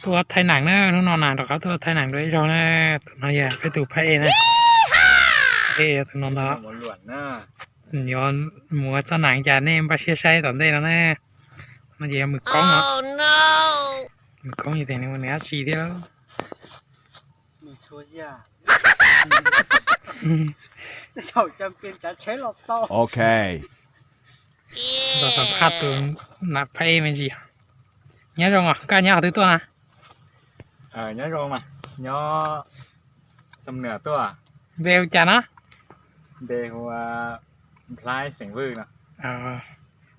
ตัวไทยหนังเนอะน้องนอนหนังต่อเขาตัวไทยหนังด้วยเราเนอะตัวน้อยอย่าไปตู่พระเอนะเอตัวนอนต่อ หมดหลวนเนอะ ย้อนหมัวเจ้าหนังจานนี่มันไปเชื่อใช้ตอนได้แล้วนะมันจะมือกล้องเหรอมือกล้องอยู่แต่ในวันนี้ฉี่ที่แล้ว มีชั่วยาเราจำเป็นจะใช้หลอกต่อ Okay. เราสัมภาษณ์ตัวหนักพระเอมันจีnhớ rồi à cả nhà thứ tôi nè nhớ rồi mà nhớ xâm nửaตัว เบลจ้ะนะ เดหัวพลายเสียงวื้อเนาะ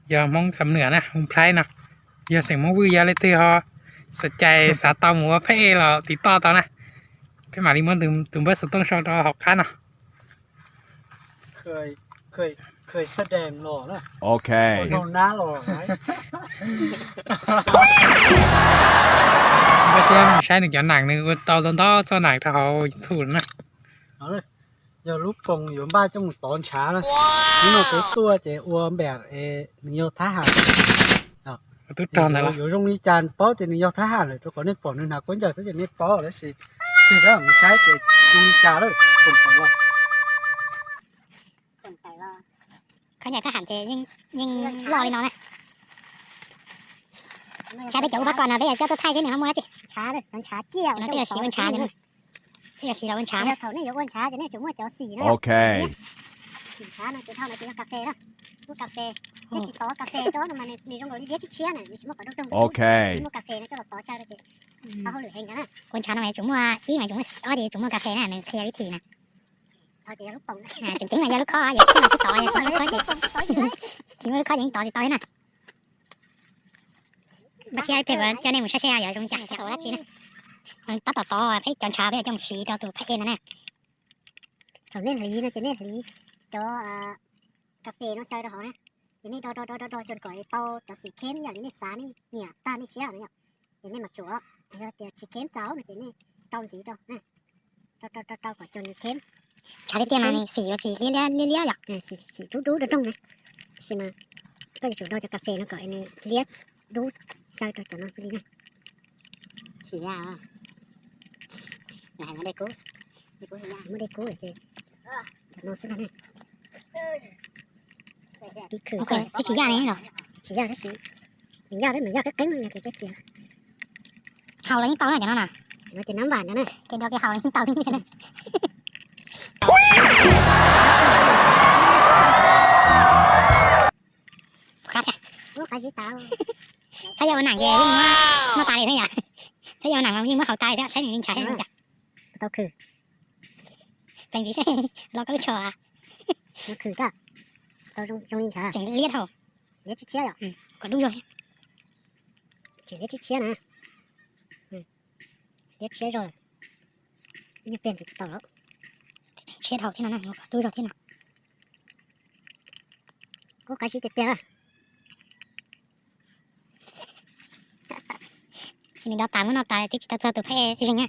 giờ mong sầm nửa nè mong play nè giờ sẽ mong vui giờ lên từ họ sạch chạy xả tàu mua phải là tí to tao nè phải mà đi muốn từng bước sự tăng sau đó học khá nè เคยแสดงหล่อนะ Okay. โดนหน้าหล่อไหม ไม่ใช่ไม่ใช่หนึ่งจานหนังหนึ่งตอนต้นเจ้าหนังถ้าเขาถูกนะ เอาเลยอย่าลุกกงอยู่บ้านจมูกตอนเช้านะนี่มาเป็นตัวเจ้าอ้วนแบบนิยมทหาร ตุ๊ดตอนไหนล่ะ อยู่ตรงนี้จานป้อเจ้านิยมทหารเลยทุกคนนี่ปอนนึงนะคนจะใช้เจ้านี่ป้อแล้วสิคือถ้าผมใช้เจ้าตรงนี้จานเลยคนปล่อยว่า เขาอยากทหารเจยิงรอเลยน้องนะใช้ไปจับอุปกรณ์นะไปเจ้าตัวไทยใช่ไหมครับมัวจิช้าเลยมันช้าเจี้ยวนะไปเอาสีมันช้าเนี่ยนะไปเอาสีเรามันช้าเนี่ยเขาเนี่ยยกวันช้าจะเนี่ยจุ่มว่าเจ้าสีนะ Okay. สีช้านะจะเท่าไหร่จะกาแฟนะพวกกาแฟนี่จิตต่อกาแฟตัวมันมีตรงนี้เยอะชิเชี่ยน่ะมีชิมว่าขอตรง Okay. พวกกาแฟนะก็ต่อใช่เลยจิเขาเหลือเองนะคนช้าหน่อยจุ่มว่าที่หมายจุ่มว่าอ๋อดีจุ่มว่ากาแฟน่ะมันเคลียร์วิธีนะเอาเดี๋ยวลูกปองจริงๆมันยาลูกคออย่าที่มันต่ออย่าที่มันลูกคอจิที่มันลูกคอยิงต่อจิต่อนะมาเชียร์เพื่อนเจ้าเนี่ยมันใช่ๆอย่าตรงจังจะเอาละจีนะมันต่อให้จอนช้าไปจงสีตัวพระเอ็นนะเนี่ยเขาเล่นหลีนะจะเล่นหลีตัวกาแฟน้องชายเราเขานะอย่างนี้ดอจนก่อยโตตัวสีเข้มอย่างนี้สานี่เนี่ยตานี่เชี่ยวเนี่ยอย่างนี้มาจั่วเดี๋ยวสีเข้มเจ้าเนี่ยอย่างนี้ต้มสีตัวนะดอกว่าจนเข้มชาลิเตียมาเนี่ยสีว่าสีเลี้ยอย่างสีดูตรงนะใช่ไหมก็จะจุดดอกจากกาแฟแล้วก็ไอ้นี่เลี้ยดูใช่ตัวจะน้องดีนะสียาวไหนไม่ได้กู้ไม่ได้กู้เลยจีจะน้องซื้อนะดีคือโอเคไอ้สียาวนี่หรอสียาวได้สียาวได้เหมือนยาวก็เก่งเลยคือเสียเขาเลยยิ่งโตเลยจ้ะน้องน่ะมันจะน้ำหวานนะเกินดอกเขาเลยยิ่งโตยิ่งนะครับค่ะโอ้ใครชี้ตาใช้ยาหนังแย่ยิ่งมาตายเลยเนี่ยใช้ยาหนังมันยิ่งว่าเขาตายแล้วใช้หนึ่งยิ่งใช้ให้จ้ะก็คือเป็นวิใช่เราก็รู้ชัวร์ก็คือก็เราต้องยิ่งใช้จึงเลี้ยเท่าเลี้ยเชี่ยวก็ดูเลยจึงเลี้ยเชี่ยวนะเลี้ยเชี่ยวrồiนี่เปลี่ยนสิต่อแล้วเชี่ยวเท่าที่นั่นนะดูเราที่นั่นก็ใครชี้เตี้ยทีนี้เราตามมันเราตายที่จะตัวแพ้ที่ยังไง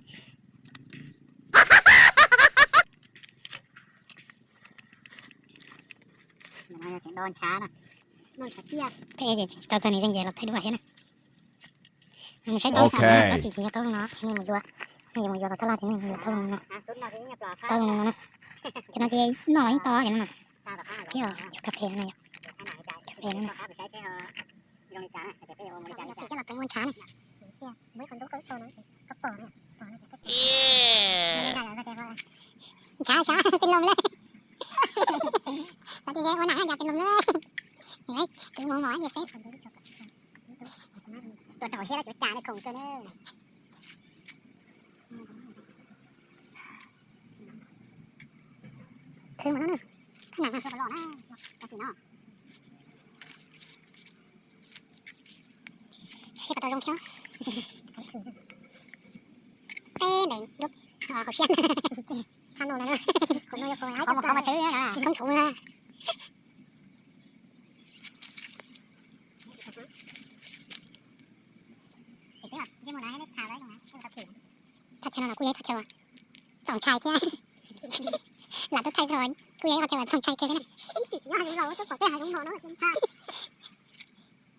เราจะโดนช้านะโดนช้าเตี้ยแพ้เดี๋ยวตัวนี้ยังไงเราให้ด้วยนะมันใช้ตัวสามตัวสี่ตัวเนาะนี่มันด้วยนี่มันอยู่กับตลาดที่นี่มันอยู่ตรงนี้นะตรงนี้นะจะน่าจะน้อยต่ออย่างนั้นนะที่เราอยู่กับเพลงอะไรเพลงนั่นสีจะหลับเป็นวันช้าเนี่ยไม่คนต้องโชว์น้องกระป๋องเนี่ยช้าเป็นลมเลยตอนที่เด็กวันไหนอยากเป็นลมเลยเห็นไหมคือหมออย่าเฟซตัวต่อเชื่อจุดจ่าในของตัวเนอคือมันนั่นขนาดนั้นคือตลอดนะกระสีนอใช่กระตัวลงเชียวเต้เด็กลุกเขาเชียนทำลงเลยนะคนไม่ยกคนร้ายจะเข้ามาซื้อนะต้องถุงนะเด็กที่แบบยี่โมได้ได้ทานไว้ตรงนั้นช่วยกระถิ่นทัดเชลล์กูยัยทัดเชลล์สองชายที่หลับตัวไทยสอนกูยัยทัดเชลล์สองชายเกินนะยอดเราจะปลดได้หายลงนอนเนาะใช่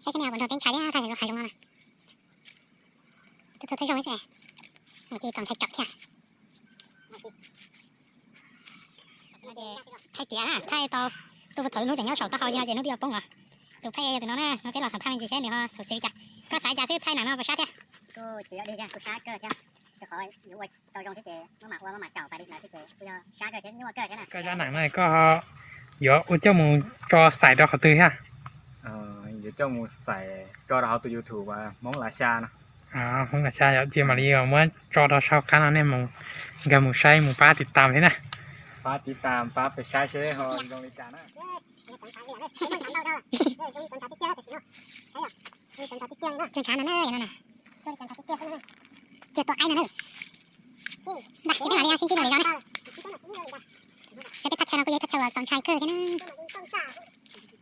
ใช่แนวบนเราเป็นชายได้ใครเราหายลงมา tôi thấy rồi kìa một chi còn thấy cặp kìa thay tía à thay tao tôi thử nuôi cho nhau sầu tao hồi giờ nó đi học công à tôi thay tụi nó nè nó cái là sản phẩm gì thế nữa ha sầu xíu chả có sải chả xíu thay nào nó vào sát thế tôi chỉ đi ra tôi sát cơ chứจะขออยู่ไว้ตอนลงที่เจมาหมักว่ามาหมักเสาไปดินะที่เจกูจะช้าเกิดขึ้นยั่วเกิดขึ้นน่ะ ก็จะหนังnày có giờ ô cho mù cho xài đó họ tư ha giờ cho một xài cho đó từ YouTube và món lá xa nó không là xa giờ chị mà đi mới cho đó sau cái này mù gần mù say mù baติดตามthế nè ป้าติดตามป้าไปใช้เชื่อฮอนลงในจานนะ chân khá nó nơi nè chưa tụi anh nè đặt cái này đi xin xin này đó sẽ cái thắt cho nó cái thắt cho xong trai cơ cái nó